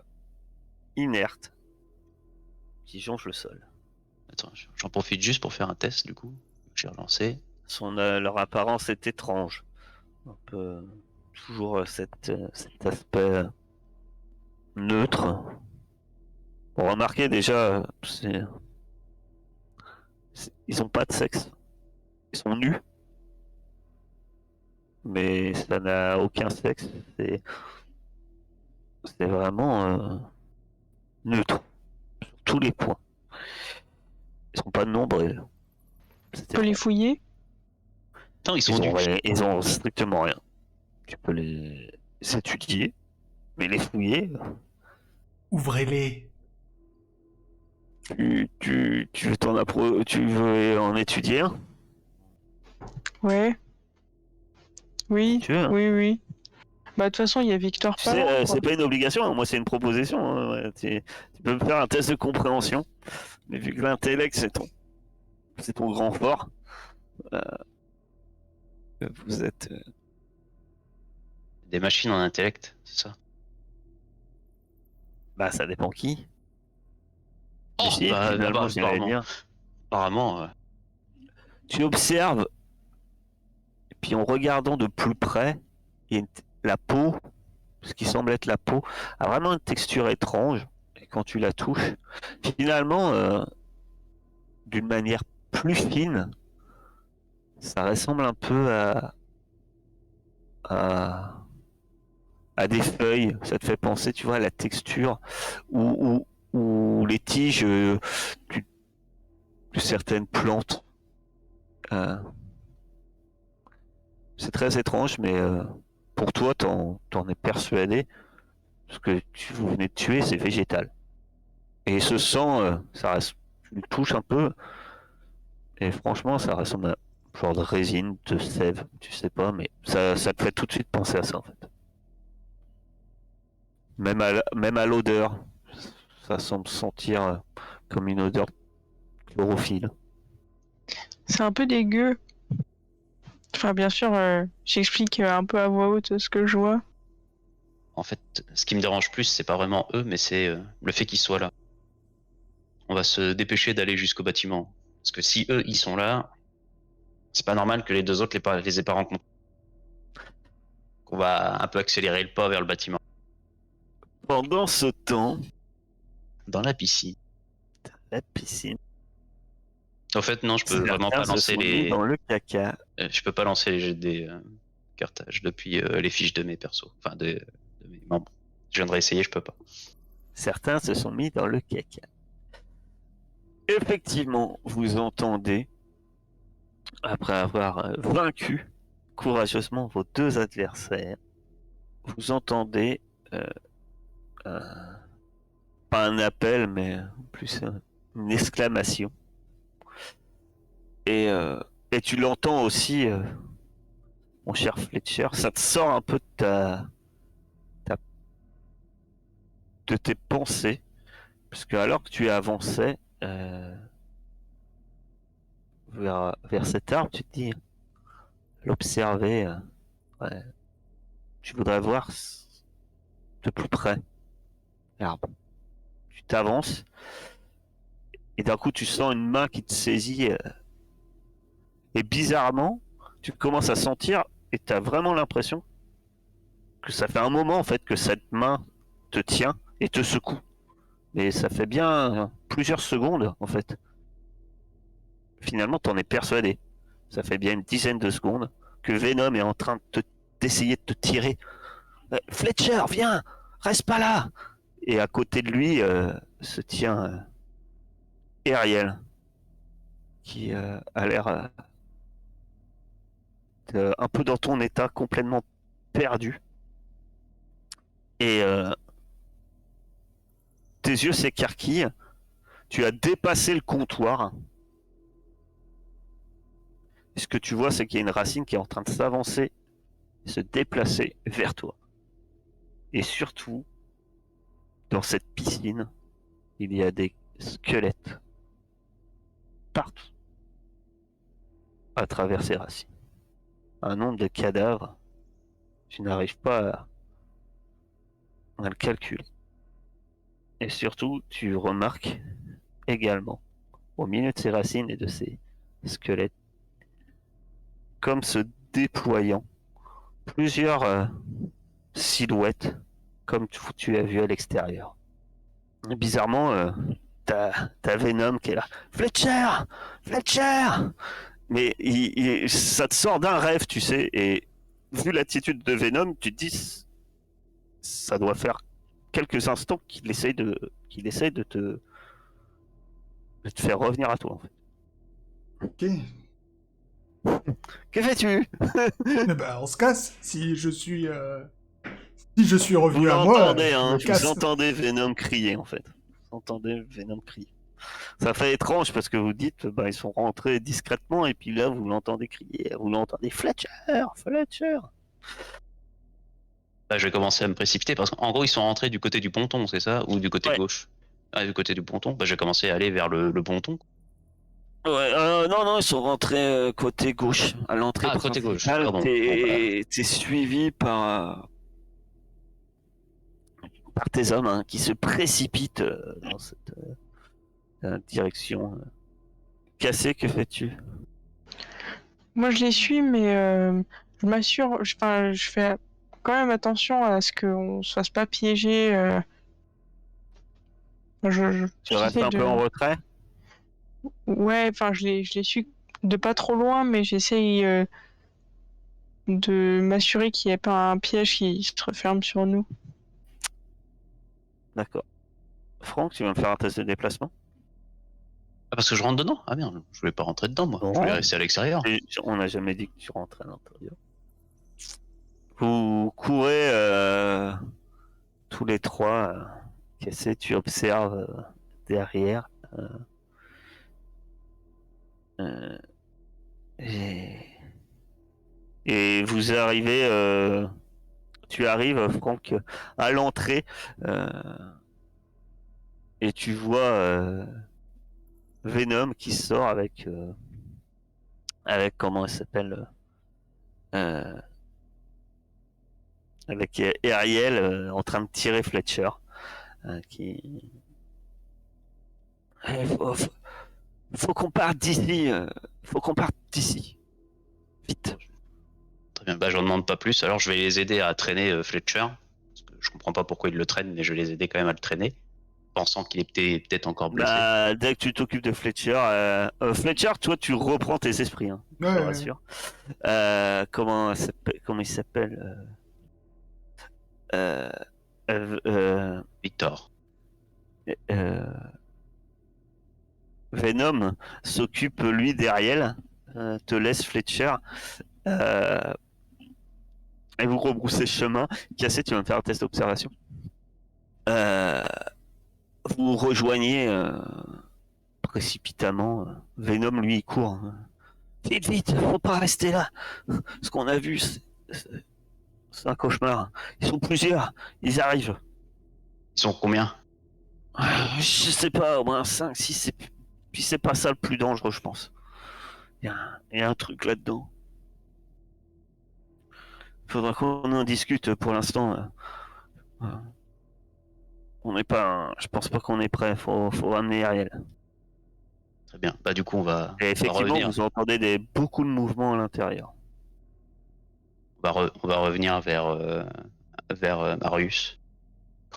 inerte qui jonche le sol. Attends, j'en profite juste pour faire un test du coup. J'ai relancé. Leur apparence est étrange. Un peu cet aspect neutre, Remarquez déjà, ils ont pas de sexe. Ils sont nus, mais ça n'a aucun sexe. C'est c'est vraiment neutre sur tous les points. Ils sont pas nombreux. Tu peux les fouiller? Non, ils sont nus. Ils ont strictement rien. Tu peux les étudier, mais les fouiller, Ouvrez-les. tu veux en étudier un? Ouais. Oui, Tu veux, hein? oui, oui. Bah, de toute façon, il y a Victor Tu pas sais, loin, quoi. c'est pas une obligation, hein. Moi c'est une proposition, hein. Ouais, tu peux me faire un test de compréhension, mais vu que l'intellect c'est ton grand fort, euh, vous êtes. Des machines en intellect, c'est ça. Bah ça dépend qui. Oh, Mais si, bah, finalement, bah, j'irais dire. apparemment, Tu observes, et puis en regardant de plus près, il y a la peau, ce qui semble être la peau, a vraiment une texture étrange. Et quand tu la touches, finalement, d'une manière plus fine, ça ressemble un peu à, à des feuilles. Ça te fait penser, tu vois, à la texture ou les tiges du- de certaines plantes. Euh, c'est très étrange, mais pour toi, t'en es persuadé. Ce que vous venez de tuer, c'est végétal. Et ce sang, ça reste, tu le touches un peu, et franchement, ça ressemble à un genre de résine, de sève, tu sais pas, mais ça te fait tout de suite penser à ça, en fait. Même à l'odeur, ça semble sentir comme une odeur chlorophylle. C'est un peu dégueu. Enfin, bien sûr, j'explique un peu à voix haute ce que je vois. en fait, ce qui me dérange plus, c'est pas vraiment eux, mais c'est le fait qu'ils soient là. On va se dépêcher d'aller jusqu'au bâtiment. Parce que si eux, ils sont là, c'est pas normal que les deux autres les aient pas rencontrés. On va un peu accélérer le pas vers le bâtiment. Pendant ce temps, Dans la piscine. la piscine, En fait, non, je peux vraiment certains pas se lancer sont mis dans le caca. je peux pas lancer les jets de dés cartage depuis les fiches de mes persos. Enfin, de mes membres. Je viendrai essayer, je peux pas. Certains se sont mis dans le caca. Effectivement, vous entendez, après avoir vaincu courageusement vos deux adversaires, vous entendez euh, un- pas un appel, mais plus une exclamation. Et, euh, et tu l'entends aussi, mon cher Fletcher, ça te sort un peu ta- de tes pensées, parce que alors que tu avançais vers cet arbre, tu te dis, l'observer, ouais, tu voudrais voir de plus près l'arbre. Tu t'avances, et d'un coup tu sens une main qui te saisit, et bizarrement, tu commences à sentir, et tu as vraiment l'impression que ça fait un moment en fait que cette main te tient et te secoue. Mais ça fait bien plusieurs secondes en fait. Finalement, t'en es persuadé. Ça fait bien une dizaine de secondes que Venom est en train d'essayer de te tirer. Fletcher, viens, reste pas là. Et à côté de lui se tient Ariel, qui a l'air un peu dans ton état, complètement perdu. Et tes yeux s'écarquillent. Tu as dépassé le comptoir. Et ce que tu vois, c'est qu'il y a une racine qui est en train de s'avancer, se déplacer vers toi. Et surtout, dans cette piscine, il y a des squelettes partout à travers ces racines. Un nombre de cadavres, tu n'arrives pas à le calculer. Et surtout, tu remarques également, au milieu de ces racines et de ces squelettes, comme se déployant plusieurs silhouettes, comme tu as vu à l'extérieur. bizarrement, t'as Venom qui est là. Fletcher! Fletcher! Mais ça te sort d'un rêve, tu sais, et vu l'attitude de Venom, tu te dis, ça doit faire quelques instants qu'il essaye de te faire revenir à toi, en fait. Ok. Que fais-tu? Eh ben, on se casse. Si je suis Vous revenu à moi, l'entendez, je hein, me vous casse. entendez Venom crier, en fait. Vous entendez Venom crier. Ça fait étrange parce que vous dites, bah, ils sont rentrés discrètement et puis là, vous l'entendez crier, vous l'entendez Fletcher, Fletcher. Bah, je vais commencer à me précipiter parce qu'en gros, ils sont rentrés du côté du ponton, c'est ça? Ou du côté Ouais. gauche? Ah, du côté du ponton. Bah, je vais commencer à aller vers le ponton. Ouais, non, ils sont rentrés côté gauche, à l'entrée Ah, côté gauche, principale. pardon. Bon, bah, T'es suivi par tes hommes hein, qui se précipitent dans cette direction. Cassé, que fais-tu? Moi, je les suis, mais je m'assure, enfin, je fais quand même attention à ce qu'on se fasse pas piéger. Tu restes J'essaie un peu en de. retrait? Ouais, enfin, je les suis de pas trop loin, mais j'essaye de m'assurer qu'il n'y ait pas un piège qui se referme sur nous. D'accord. Franck, tu vas me faire un test de déplacement? ah, parce que je rentre dedans? Ah merde, je voulais pas rentrer dedans, moi. Je voulais Non. rester à l'extérieur. On n'a jamais dit que tu rentrais à l'intérieur. Vous courez tous les trois. Cassé, tu observes derrière. Euh, et... et vous arrivez. Tu arrives, Franck, à l'entrée. euh, et tu vois Venom qui sort avec comment elle s'appelle euh, avec Ariel en train de tirer Fletcher. Qui. Faut qu'on parte d'ici. Faut qu'on parte d'ici. Vite. Très bien, bah, j'en demande pas plus. Alors, je vais les aider à traîner Fletcher. Parce que je comprends pas pourquoi ils le traînent, mais je vais les aider quand même à le traîner. Pensant qu'il est peut-être encore blessé. Bah, dès que tu t'occupes de Fletcher, Fletcher, toi, tu reprends tes esprits, hein, je te Ouais, rassure. Comment il s'appelle euh, Victor. euh, Venom s'occupe lui d'Ariel, te laisse Fletcher, euh, et vous rebroussez chemin. Cassé, tu vas me faire un test d'observation. Euh, vous rejoignez précipitamment. Venom, lui, il court. Hein. Vite, vite, faut pas rester là. Ce qu'on a vu, c'est un cauchemar. Ils sont plusieurs, ils arrivent. Ils sont combien? Je sais pas, au moins 5, 6, puis c'est pas ça le plus dangereux, je pense. Il y a un truc là-dedans. Faudra qu'on en discute pour l'instant. On n'est pas. Je pense pas qu'on est prêt. Faut ramener Ariel. Très bien. Bah, du coup, Et on va effectivement, revenir. vous entendez beaucoup de mouvements à l'intérieur. On va revenir vers Marius.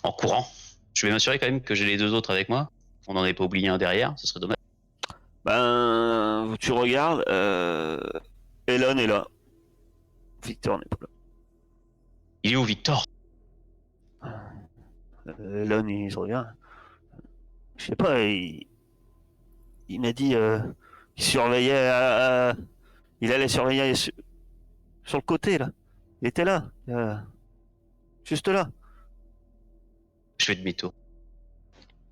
En courant. Je vais m'assurer quand même que j'ai les deux autres avec moi. On n'en ait pas oublié un derrière, ce serait dommage. Ben, tu regardes. Elon est là. Victor n'est pas Il est où, Victor? là. Elon, il se regarde. Je sais pas, il m'a dit qu'il surveillait. Il allait surveiller sur le côté, là. Il était là. Juste là. Je fais demi-tour.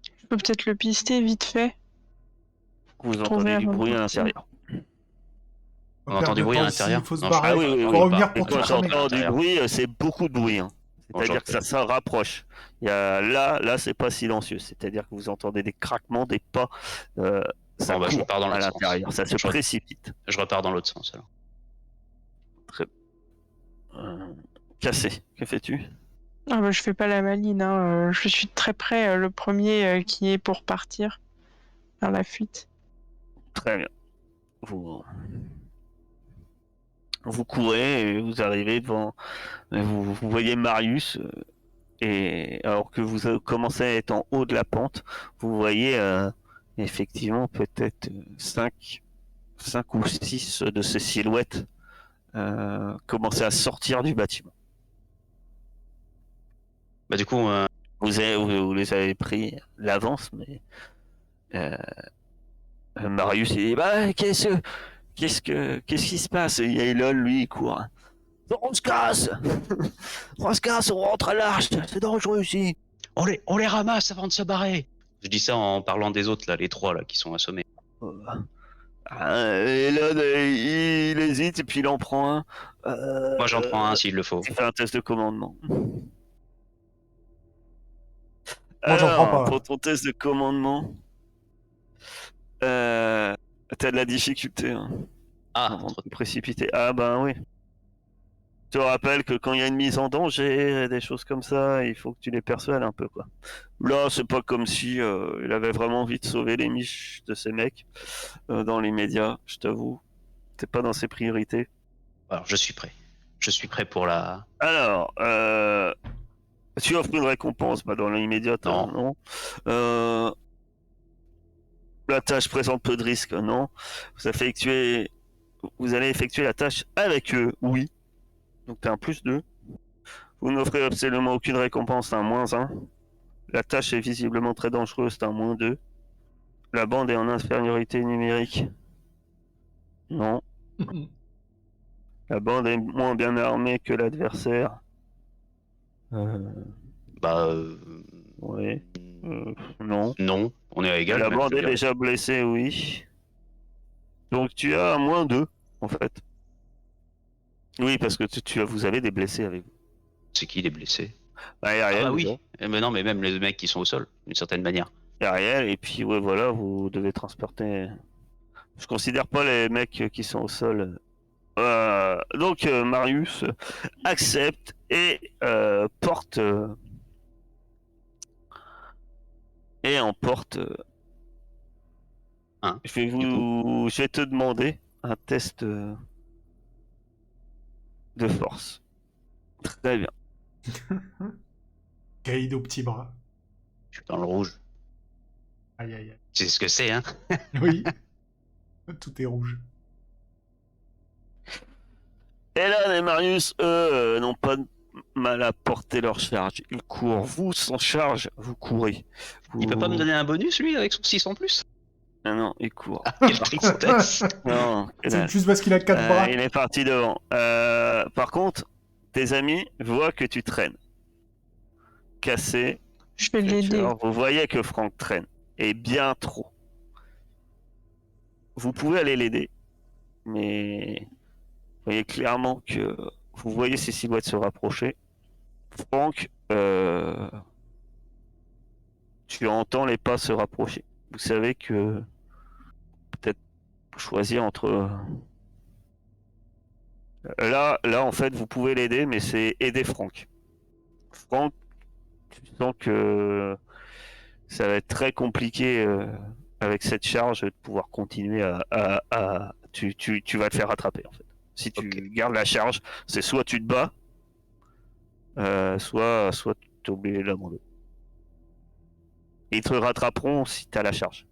Je peux peut-être le pister vite fait. Vous Trouver entendez du avant de bruit à partir. l'intérieur. On On entend perd du de bruit temps à ici, l'intérieur? il faut se Non, barrer. Ah oui, oui, Faut oui. revenir Et pour tout quand cramer. j'entends du bruit, c'est beaucoup de bruit. Hein. C'est-à-dire que ça se rapproche. Là, c'est pas silencieux. C'est-à-dire que vous entendez des craquements, des pas. Ça Bon, bah, je court repars dans à l'autre l'intérieur. sens. Ça se Je- précipite. Je repars dans l'autre sens alors. Cassé. Que fais-tu? Ah bah, je fais pas la maline, hein. Je suis très près, le premier qui est pour partir vers la fuite. Très bien. Vous courez et vous arrivez devant. Vous voyez Marius et alors que vous commencez à être en haut de la pente, vous voyez effectivement peut-être 5 ou 6 de ces silhouettes commencer à sortir du bâtiment. Bah du coup, Vous les avez pris l'avance, mais Marius il dit bah qu'est-ce qui se passe? Et Elon lui il court. On se casse, on rentre à l'arche, c'est dangereux ici. on les ramasse avant de se barrer. Je dis ça en parlant des autres là, les 3 là qui sont assommés. Elon il hésite et puis il en prend un. Moi j'en prends un s'il le faut. Il fait un test de commandement. Moi, j'en prends pas. Pour ton test de commandement, t'as de la difficulté avant de te précipiter. Ah ben oui. Je te rappelle que quand il y a une mise en danger, des choses comme ça, il faut que tu les persuades un peu, quoi. Là, c'est pas comme si il avait vraiment envie de sauver les miches de ces mecs dans les médias, je t'avoue. C'est pas dans ses priorités. Alors je suis prêt. Je suis prêt pour la. Alors, tu offres une récompense, bah, dans l'immédiat, non. La tâche présente peu de risques, non. Vous allez effectuer la tâche avec eux, oui. Donc t'as un +2. Vous n'offrez absolument aucune récompense, t'as un -1. La tâche est visiblement très dangereuse, t'as un -2. La bande est en infériorité numérique. Non. La bande est moins bien armée que l'adversaire. Ouais. Non. Non, on est à égal. La même, bande je veux est dire. déjà blessée, oui. Donc tu as un -2, en fait. Oui, parce que vous avez des blessés avec vous. C'est qui les blessés? Bah, Ariel, Ah bah déjà. oui. Mais non, mais même les mecs qui sont au sol, d'une certaine manière. Ariel, et puis ouais, voilà, vous devez transporter. Je considère pas les mecs qui sont au sol. Donc Marius accepte et porte et emporte. Hein, je vais te demander un test de force. Très bien. Caïd au petit bras. je suis dans le rouge. Aïe, aïe, aïe. Tu sais ce que c'est, hein? Oui. Tout est rouge. Elan et Marius, eux, n'ont pas de mal à porter leur charge. Ils courent. Vous, sans charge, vous courez. Il peut pas me donner un bonus, lui, avec son 6 en plus? Ah non, il court. Quelle tristesse! Non, C'est juste parce qu'il a 4 bras. il est parti devant. Par contre, tes amis voient que tu traînes. Cassé. Je vais l'aider. Vous voyez que Franck traîne. Et bien trop. Vous pouvez aller l'aider. Mais vous voyez clairement que vous voyez ces silhouettes se rapprocher. Franck, tu entends les pas se rapprocher. Vous savez que peut-être choisir entre... Là, en fait, vous pouvez l'aider, mais c'est aider Franck. Franck, tu sens que ça va être très compliqué avec cette charge de pouvoir continuer tu vas te faire rattraper, en fait. Si tu gardes la charge, c'est soit tu te bats, soit tu es obligé de l'abandonner. Ils te rattraperont si tu as la charge.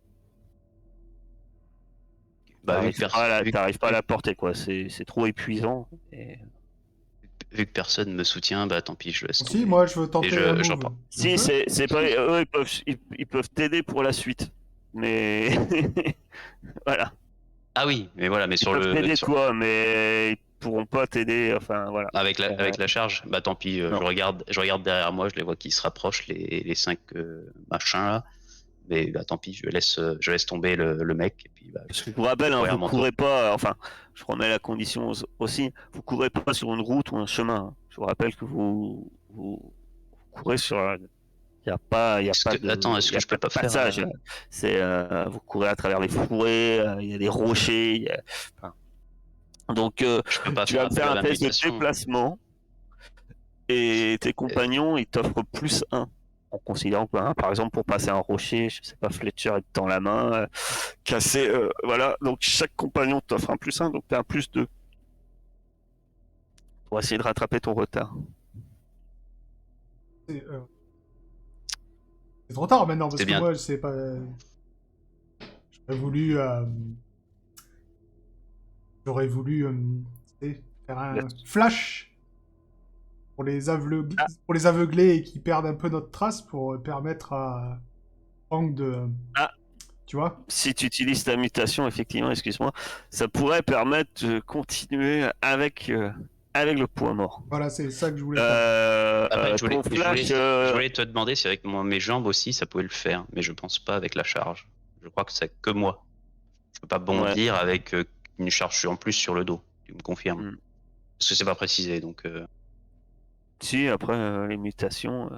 Bah, T'arrives pas à la porter, quoi. C'est trop épuisant. vu que personne me soutient, bah tant pis, je laisse tomber. Si, moi je veux tenter Et un j'en move. prends. Si, c'est pas. Eux, ils peuvent t'aider pour la suite. Mais. Voilà. Ah oui, mais voilà, mais Ils sur peuvent le. t'aider, sur- quoi, mais ils pourront pas t'aider. Enfin, voilà. Avec la charge, bah tant pis, Non. je regarde derrière moi, je les vois qui se rapprochent, les 5 machins là. Mais bah tant pis, je laisse tomber le mec. Et puis, bah, Je vous rappelle, courir à vous mon courez pas. Enfin, je remets la condition aussi. Vous courez pas sur une route ou un chemin. Je vous rappelle que vous courez sur. Il n'y a pas de. Attends, est-ce que je peux pas faire passage. C'est vous courez à travers les fourrés. Il y a des rochers. Enfin, donc je peux pas tu vas me faire un test de l'invitation. déplacement et tes compagnons ils t'offrent +1 en considérant que par exemple pour passer un rocher, je sais pas, Fletcher il te tend la main, casser, voilà, donc chaque compagnon t'offre un +1, donc t'as un +2 pour essayer de rattraper ton retard. C'est trop tard maintenant, parce C'est que bien. moi, c'est pas... J'aurais voulu... tu sais, faire un flash Ah, pour les aveugler et qui perdent un peu notre trace pour permettre à Frank de... ah, Tu vois? si tu utilises ta mutation, effectivement, excuse-moi, ça pourrait permettre de continuer avec le point mort. Voilà, c'est ça que je voulais faire. Après, Ton flash, je voulais te demander si avec mes jambes aussi ça pouvait le faire, mais je pense pas avec la charge. Je crois que c'est que moi. Je peux pas ouais. bondir avec une charge en plus sur le dos. Tu me confirmes? Hmm. Parce que c'est pas précisé, donc. Si, après, les mutations.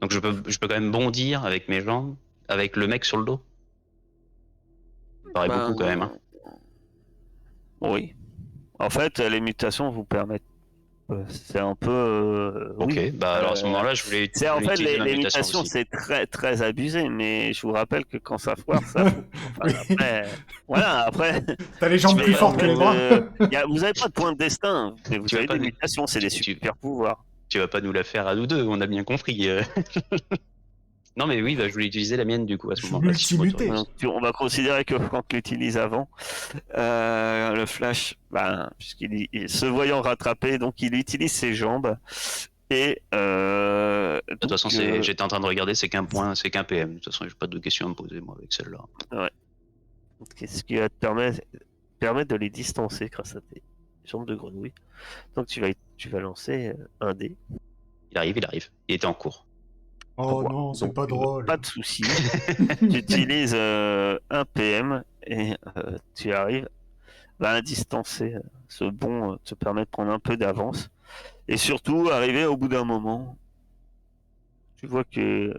Donc je peux quand même bondir avec mes jambes, avec le mec sur le dos. Ça me paraît Ben, beaucoup quand même. Hein. oui. En fait, les mutations vous permettent. C'est un peu. Ok, Oui. bah alors à ce moment-là, je voulais En fait, utiliser ma les mutation mutations, aussi. c'est très, très abusé, mais je vous rappelle que quand ça foire, ça fout. Enfin, Oui. après, voilà, après. T'as les jambes Mais plus en fortes que fait, les bras. vous avez pas de point de destin, mais vous Tu vas avez pas des nous- mutations, c'est des tu- super pouvoirs. Tu vas pas nous la faire à nous deux, on a bien compris. Non mais oui, bah, je voulais utiliser la mienne du coup à ce moment-là, si tu Multimuté. m'autorises. Donc, on va considérer que Franck l'utilise avant. Le flash, ben, se voyant rattrapé, donc il utilise ses jambes. Et De toute façon, donc, j'étais en train de regarder, c'est qu'un point, c'est qu'un PM. De toute façon, j'ai pas de questions à me poser moi avec celle-là. ouais. Ce qui va te permettre de les distancer grâce à tes jambes de grenouille. Donc tu vas lancer un dé. Il arrive, il arrive. Il était en cours. Oh Voilà. non, c'est Donc, pas drôle. pas de souci. Tu utilises un PM et tu arrives à distancer. Ce bond te permet de prendre un peu d'avance. Et surtout, arriver au bout d'un moment, tu vois que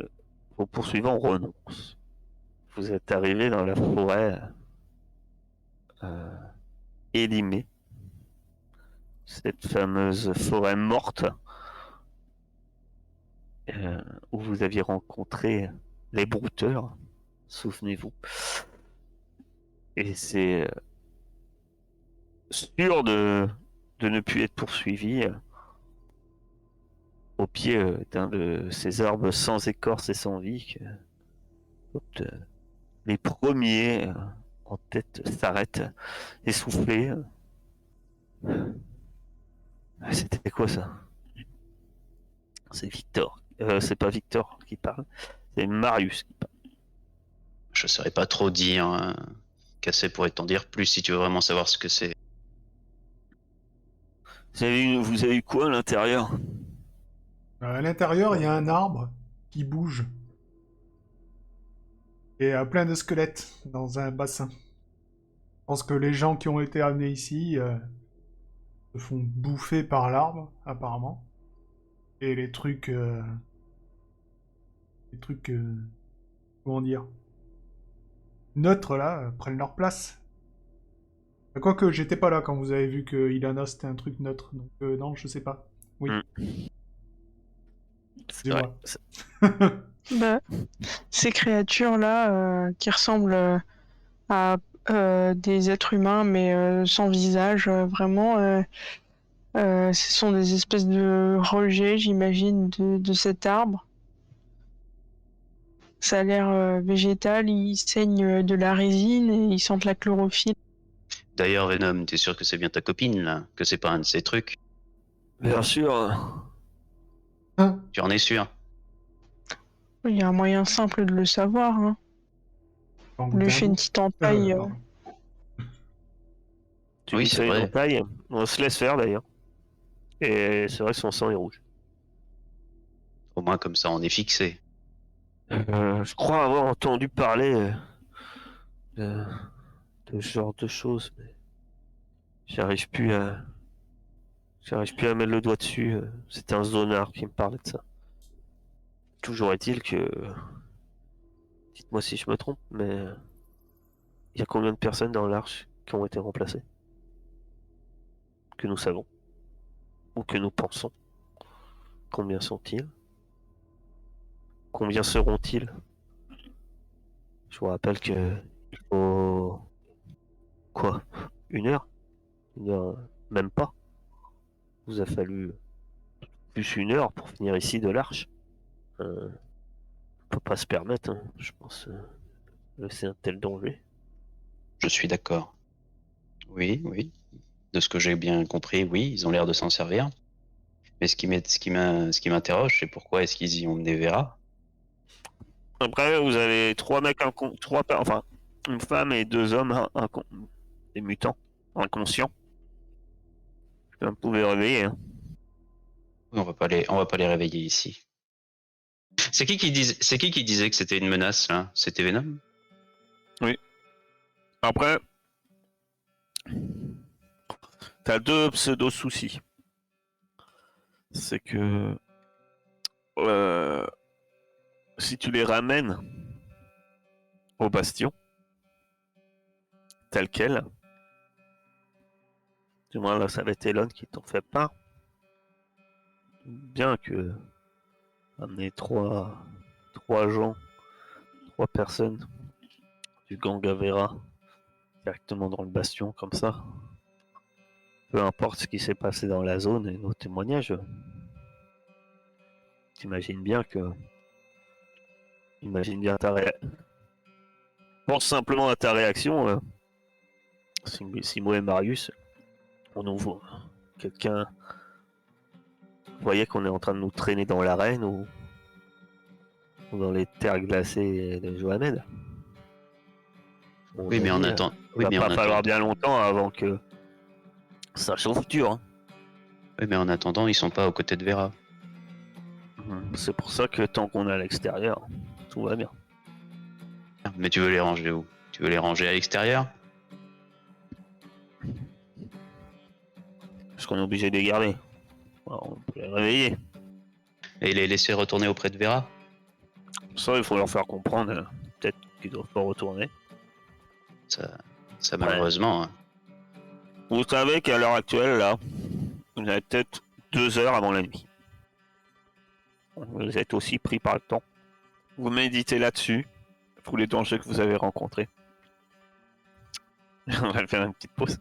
vos poursuivants renoncent. Vous êtes arrivé dans la forêt élimée. Cette fameuse forêt morte où vous aviez rencontré les brouteurs, souvenez-vous. Et c'est sûr de ne plus être poursuivi au pied d'un de ces arbres sans écorce et sans vie. Les premiers en tête s'arrêtent, essoufflés. C'était quoi ça? C'est Victor. C'est pas Victor qui parle, c'est Marius qui parle. Je saurais pas trop dire. Qu'assez pourrait t'en dire plus si tu veux vraiment savoir ce que c'est. Vous avez eu quoi à l'intérieur? À l'intérieur, il y a un arbre qui bouge. Et plein de squelettes dans un bassin. Je pense que les gens qui ont été amenés ici se font bouffer par l'arbre, apparemment. Et les trucs... comment dire? Neutres, là, prennent leur place. Quoique, j'étais pas là quand vous avez vu que Ilana, c'était un truc neutre. Donc, non, je sais pas. Oui. C'est vrai. Dis-moi. Bah, ces créatures-là qui ressemblent à des êtres humains mais sans visage, vraiment, ce sont des espèces de rejets, j'imagine, de cet arbre. Ça a l'air végétal, ils saignent de la résine et ils sentent la chlorophylle. D'ailleurs, Venom, t'es sûr que c'est bien ta copine là? Que c'est pas un de ces trucs? Bien sûr. Hein? Tu en es sûr? Il y a un moyen simple de le savoir. Hein. Langue On lui fait une dingo. petite entaille. Pardon. Tu Oui, lui c'est fais une vrai. entaille. On se laisse faire d'ailleurs. Et c'est vrai que son sang est rouge. Au moins comme ça, on est fixé. Je crois avoir entendu parler de, de ce genre de choses, mais j'arrive plus à, j'arrive plus à mettre le doigt dessus. C'était un zonard qui me parlait de ça. Toujours est-il que, dites-moi si je me trompe, mais il y a combien de personnes dans l'arche qui ont été remplacées? Que nous savons, ou que nous pensons. Combien sont-ils? Combien seront-ils? Je vous rappelle que il faut quoi? Une heure? Même pas. Il vous a fallu plus 1 heure pour venir ici de l'Arche. On peut pas se permettre, hein, je pense, laisser un tel danger. Je suis d'accord. Oui, oui. De ce que j'ai bien compris, oui, ils ont l'air de s'en servir. Mais ce qui m'interroge, c'est pourquoi est-ce qu'ils y ont mené Vera? Après, vous avez 3 mecs, enfin, une femme et 2 hommes, des mutants, inconscients. Vous pouvez réveiller. Hein. Oui, on va pas les réveiller ici. C'est qui qui disait que c'était une menace là? C'était Venom? Après, t'as 2 pseudo-soucis. C'est que si tu les ramènes au bastion, tel quel, du moins là ça va être Elon qui t'en fait part, bien que amener 3 gens, 3 personnes du gang Avera directement dans le bastion comme ça, peu importe ce qui s'est passé dans la zone et nos témoignages, t'imagines bien que... Imagine bien ta réaction. Pense simplement à ta réaction. Simo et Marius, on ouvre quelqu'un... Vous voyez qu'on est en train de nous traîner dans l'arène ou dans les terres glacées de Johamed. Oui, mais en attendant. Il va pas falloir bien longtemps avant que ça chauffe dur. Hein. Oui, mais en attendant, ils sont pas aux côtés de Vera. C'est pour ça que tant qu'on est à l'extérieur, tout va bien. Mais tu veux les ranger où? Tu veux les ranger à l'extérieur? Parce qu'on est obligé de les garder. Alors, on peut les réveiller. Et les laisser retourner auprès de Vera? Ça, il faut leur faire comprendre, peut-être qu'ils doivent pas retourner. Ça malheureusement. Hein. Vous savez qu'à l'heure actuelle, là, vous avez peut-être 2 heures avant la nuit. Vous êtes aussi pris par le temps. Vous méditez là-dessus, tous les dangers que vous avez rencontrés. On va faire une petite pause.